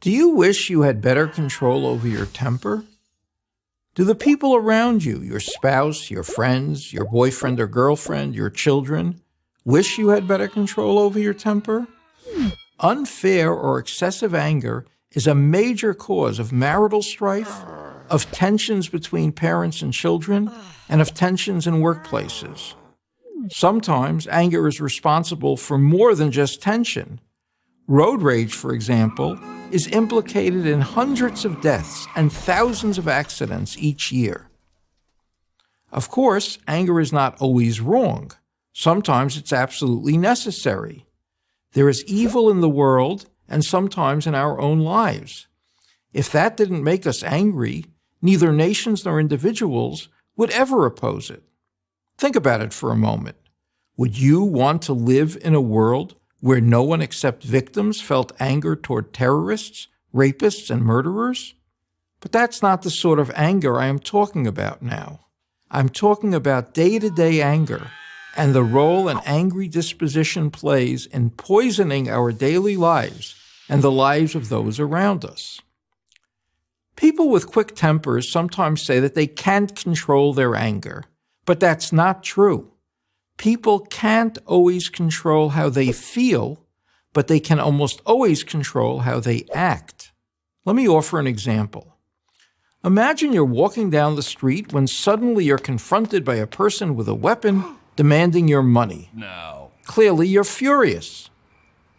Do you wish you had better control over your temper? Do the people around you, your spouse, your friends, your boyfriend or girlfriend, your children, wish you had better control over your temper? Unfair or excessive anger is a major cause of marital strife, of tensions between parents and children, and of tensions in workplaces. Sometimes anger is responsible for more than just tension. Road rage, for example, is implicated in hundreds of deaths and thousands of accidents each year. Of course, anger is not always wrong. Sometimes it's absolutely necessary. There is evil in the world and sometimes in our own lives. If that didn't make us angry, neither nations nor individuals would ever oppose it. Think about it for a moment. Would you want to live in a world where no one except victims felt anger toward terrorists, rapists, and murderers? But that's not the sort of anger I am talking about now. I'm talking about day-to-day anger and the role an angry disposition plays in poisoning our daily lives and the lives of those around us. People with quick tempers sometimes say that they can't control their anger, but that's not true. People can't always control how they feel, but they can almost always control how they act. Let me offer an example. Imagine you're walking down the street when suddenly you're confronted by a person with a weapon demanding your money. No. Clearly, you're furious.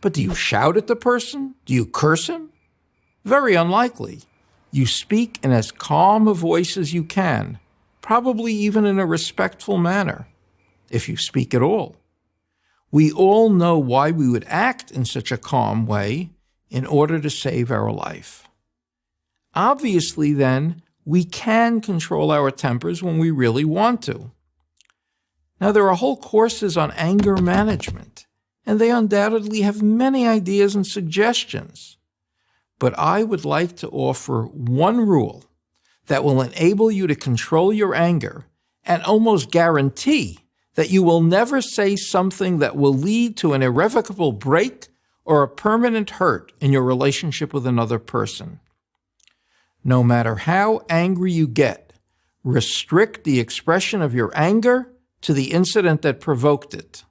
But do you shout at the person? Do you curse him? Very unlikely. You speak in as calm a voice as you can, probably even in a respectful manner, if you speak at all. We all know why we would act in such a calm way in order to save our life. Obviously, then, we can control our tempers when we really want to. Now, there are whole courses on anger management, and they undoubtedly have many ideas and suggestions. But I would like to offer one rule that will enable you to control your anger and almost guarantee that you will never say something that will lead to an irrevocable break or a permanent hurt in your relationship with another person. No matter how angry you get, restrict the expression of your anger to the incident that provoked it.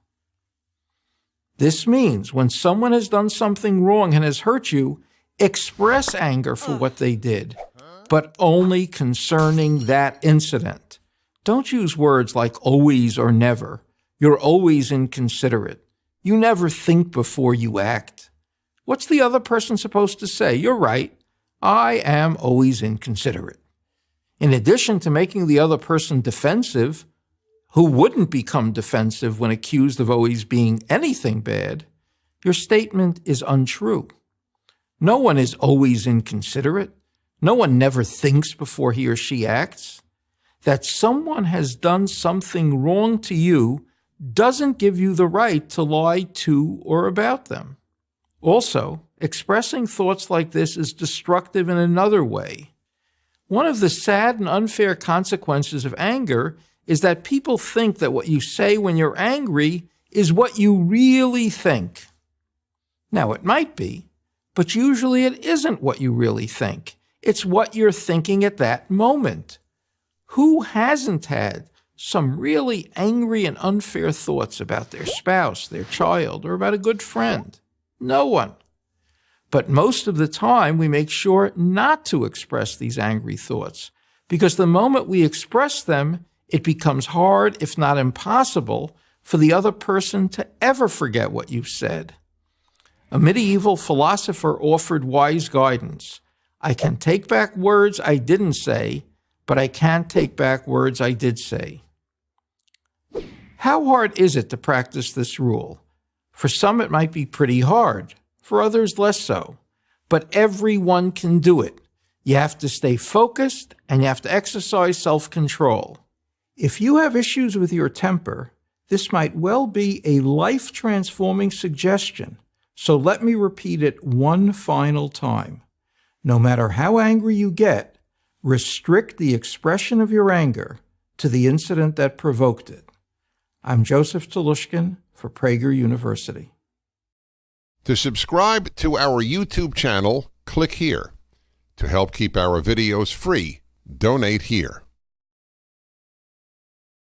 This means when someone has done something wrong and has hurt you, express anger for what they did, but only concerning that incident. Don't use words like always or never. You're always inconsiderate. You never think before you act. What's the other person supposed to say? You're right. I am always inconsiderate. In addition to making the other person defensive, who wouldn't become defensive when accused of always being anything bad, your statement is untrue. No one is always inconsiderate. No one never thinks before he or she acts. That someone has done something wrong to you doesn't give you the right to lie to or about them. Also, expressing thoughts like this is destructive in another way. One of the sad and unfair consequences of anger is that people think that what you say when you're angry is what you really think. Now, it might be, but usually it isn't what you really think. It's what you're thinking at that moment. Who hasn't had some really angry and unfair thoughts about their spouse, their child, or about a good friend? No one. But most of the time, we make sure not to express these angry thoughts, because the moment we express them, it becomes hard, if not impossible, for the other person to ever forget what you've said. A medieval philosopher offered wise guidance. I can take back words I didn't say, but I can't take back words I did say. How hard is it to practice this rule? For some, it might be pretty hard. For others, less so. But everyone can do it. You have to stay focused, and you have to exercise self-control. If you have issues with your temper, this might well be a life-transforming suggestion. So let me repeat it one final time. No matter how angry you get, restrict the expression of your anger to the incident that provoked it. I'm Joseph Telushkin for Prager University. To subscribe to our YouTube channel, click here. To help keep our videos free, donate here.